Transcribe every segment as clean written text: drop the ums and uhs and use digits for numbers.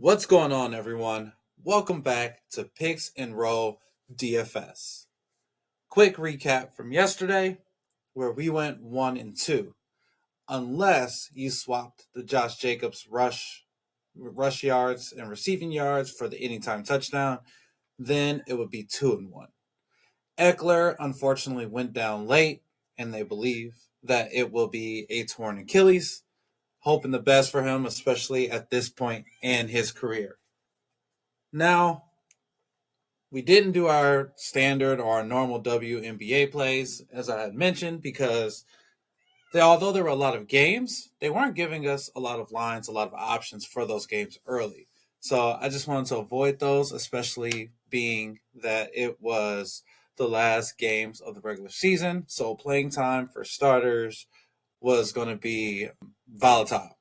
What's going on, everyone? Welcome back to Picks and Roll DFS. Quick recap from yesterday where we went 1-2. Unless you swapped the Josh Jacobs rush yards and receiving yards for the anytime touchdown, then it would be 2-1. Eckler unfortunately went down late, and they believe that it will be a torn Achilles. Hoping the best for him, especially at this point in his career. Now, we didn't do our standard or our normal WNBA plays, as I had mentioned, because although there were a lot of games, they weren't giving us a lot of lines, a lot of options for those games early. So I just wanted to avoid those, especially being that it was the last games of the regular season. So playing time for starters was going to be volatile.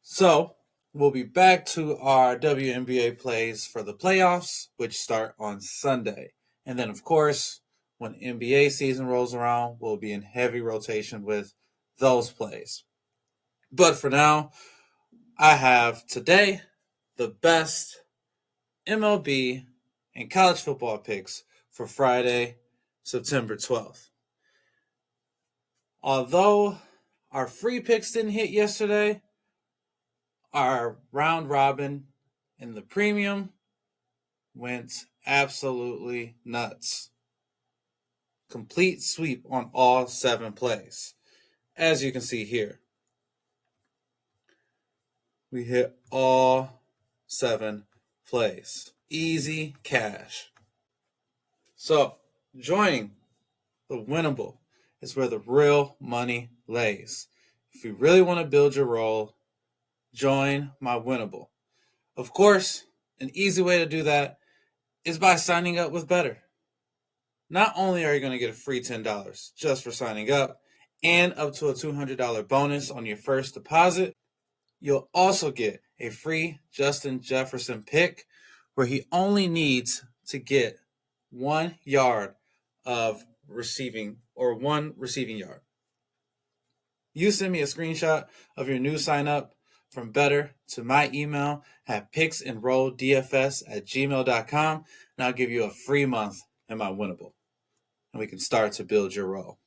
So we'll be back to our WNBA plays for the playoffs, which start on Sunday. And then, of course, when NBA season rolls around, we'll be in heavy rotation with those plays. But for now, I have today the best MLB and college football picks for Friday, September 12th. Although our free picks didn't hit yesterday, our round robin and the premium went absolutely nuts. Complete sweep on all 7 plays. As you can see here, we hit all 7 plays. Easy cash. So, joining the Winnable is where the real money lays. If you really want to build your roll, join my Winnable. Of course, an easy way to do that is by signing up with Betr. Not only are you going to get a free $10 just for signing up and up to a $200 bonus on your first deposit, you'll also get a free Justin Jefferson pick where he only needs to get 1 yard of receiving or 1 receiving yard. You send me a screenshot of your new sign up from Betr to my email at picksandrolldfs@gmail.com, and I'll give you a free month in my Winnable. And we can start to build your roll.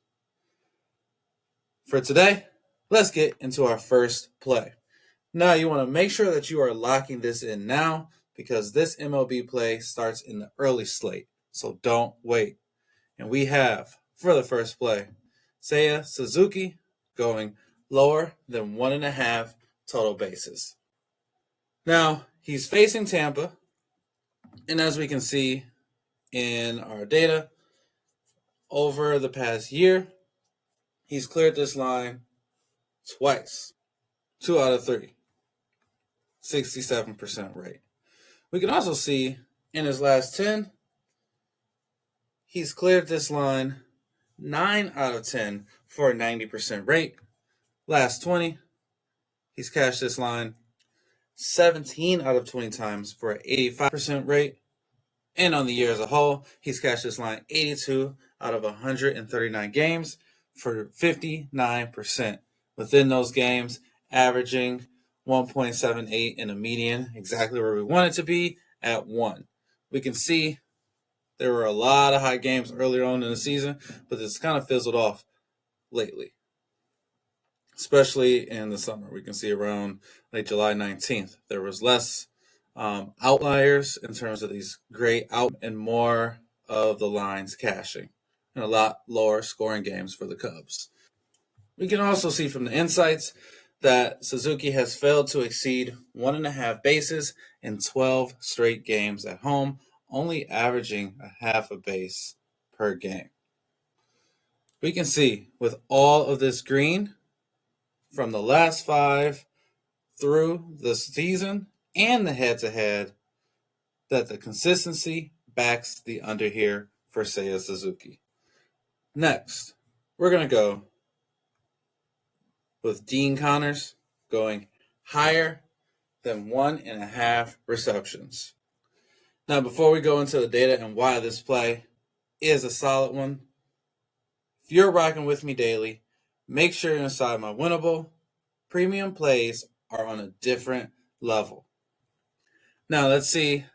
For today, let's get into our first play. Now, you want to make sure that you are locking this in now because this MLB play starts in the early slate, so don't wait. And we have, for the first play, Seiya Suzuki going lower than 1.5 total bases. Now, he's facing Tampa, and as we can see in our data, over the past year, he's cleared this line twice, 2 out of 3, 67% rate. We can also see in his last 10, he's cleared this line 9 out of 10 for a 90% rate. Last 20, he's cashed this line 17 out of 20 times for an 85% rate. And on the year as a whole, he's cashed this line 82 out of 139 games for 59%. Within those games, averaging 1.78 in a median, exactly where we want it to be at 1. We can see there were a lot of high games earlier on in the season, but this kind of fizzled off lately, especially in the summer. We can see around like July 19th, there was less outliers in terms of these great out and more of the lines cashing and a lot lower scoring games for the Cubs. We can also see from the insights that Suzuki has failed to exceed 1.5 bases in 12 straight games at home, only averaging a half a base per game. We can see with all of this green from the last 5 through the season and the head-to-head that the consistency backs the under here for Seiya Suzuki. Next, we're going to go with Dean Connors going higher than 1.5 receptions. Now, before we go into the data and why this play is a solid one, if you're rocking with me daily, make sure you're inside my Winnable. Premium plays are on a different level. Now let's see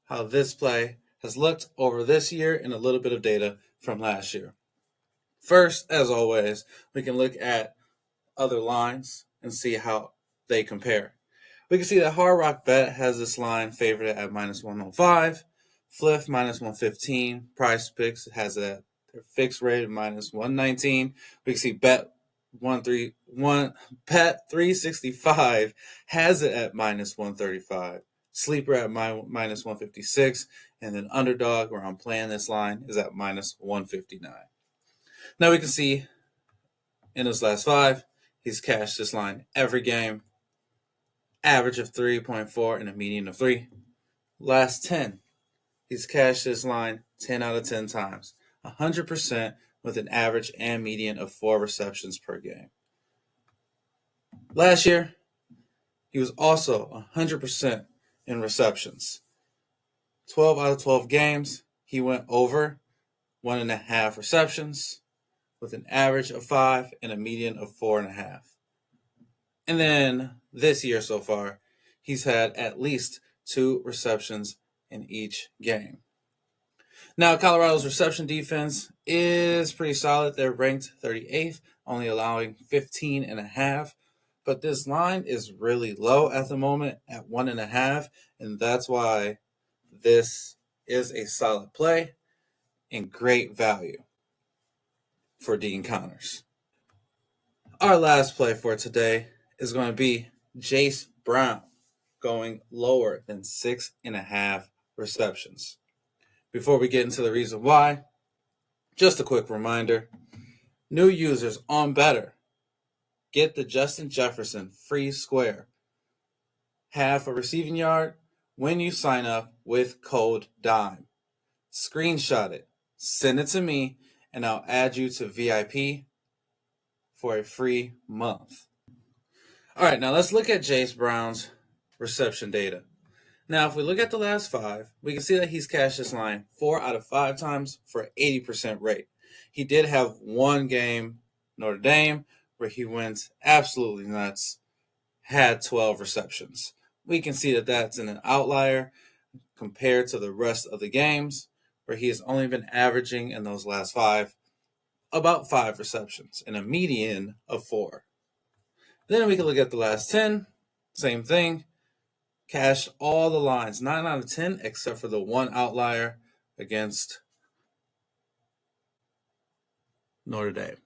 how this play has looked over this year and a little bit of data from last year. First, as always, we can look at other lines and see how they compare. We can see that Hard Rock Bet has this line favored at minus 105, Fliff minus 115, PrizePicks has it at their fixed rate of minus 119. We can see Bet 365 has it at minus 135, Sleeper at minus 156, and then Underdog, where I'm playing this line, is at minus 159. Now we can see in his last 5, he's cashed this line every game, average of 3.4 and a median of 3. Last 10, he's cashed this line 10 out of 10 times, 100% with an average and median of 4 receptions per game. Last year, he was also 100% in receptions. 12 out of 12 games, he went over 1.5 receptions with an average of 5 and a median of 4.5. And then this year so far, he's had at least 2 receptions in each game. Now, Colorado's reception defense is pretty solid. They're ranked 38th, only allowing 15.5. But this line is really low at the moment at 1.5, and that's why this is a solid play and great value for Dean Connors. Our last play for today is going to be Jace Brown going lower than 6.5 receptions. Before we get into the reason why, just a quick reminder, new users on Betr, get the Justin Jefferson free square, half a receiving yard, when you sign up with code DIME. Screenshot it, send it to me, and I'll add you to VIP for a free month. All right, now let's look at Jace Brown's reception data. Now, if we look at the last 5, we can see that he's cashed this line 4 out of 5 times for an 80% rate. He did have one game, Notre Dame, where he went absolutely nuts, had 12 receptions. We can see that that's in an outlier compared to the rest of the games, where he has only been averaging in those last 5 about 5 receptions and a median of 4. Then we can look at the last 10, same thing. Cashed all the lines, 9 out of 10, except for the one outlier against Notre Dame,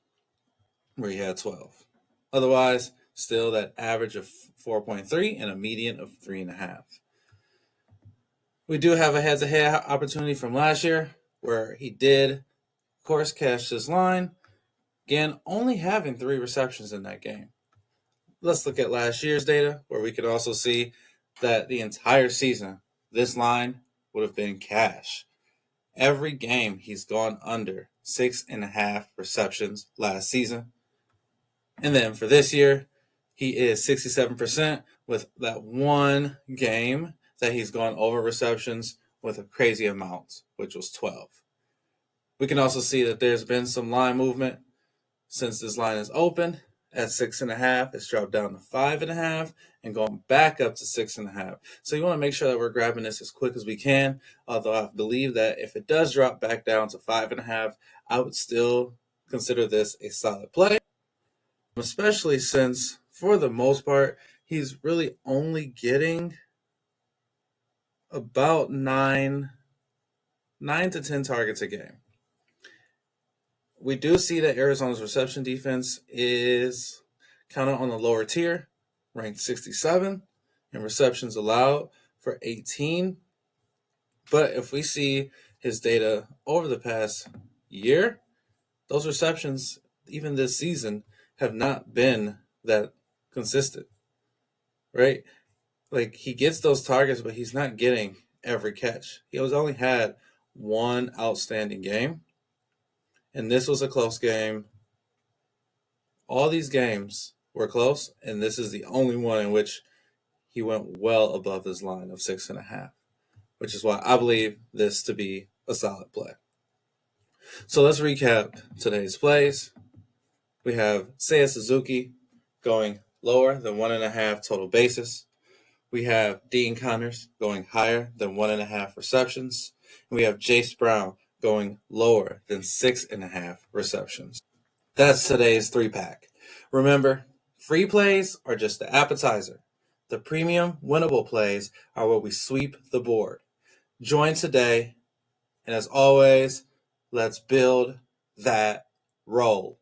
where he had 12. Otherwise, still that average of 4.3 and a median of 3.5. We do have a head-to-head opportunity from last year, where he did, of course, cash this line. Again, only having 3 receptions in that game. Let's look at last year's data, where we could also see that the entire season, this line would have been cash. Every game he's gone under 6.5 receptions last season. And then for this year, he is 67% with that one game that he's gone over receptions with a crazy amount, which was 12. We can also see that there's been some line movement since this line is open. At 6.5, it's dropped down to 5.5 and going back up to 6.5. So you want to make sure that we're grabbing this as quick as we can. Although I believe that if it does drop back down to 5.5, I would still consider this a solid play, especially since for the most part, he's really only getting about 9 to 10 targets a game. We do see that Arizona's reception defense is kind of on the lower tier, ranked 67, and receptions allowed for 18. But if we see his data over the past year, those receptions, even this season, have not been that consistent, right? Like, he gets those targets, but he's not getting every catch. He has only had one outstanding game. And this was a close game. All these games were close, and this is the only one in which he went well above his line of 6.5, which is why I believe this to be a solid play. So let's recap today's plays. We have Seiya Suzuki going lower than 1.5 total bases. We have Dean Connors going higher than 1.5 receptions. And we have Jace Brown going lower than 6.5 receptions. That's today's 3-pack. Remember, free plays are just the appetizer. The premium winnable plays are where we sweep the board. Join today, and as always, let's build that roll.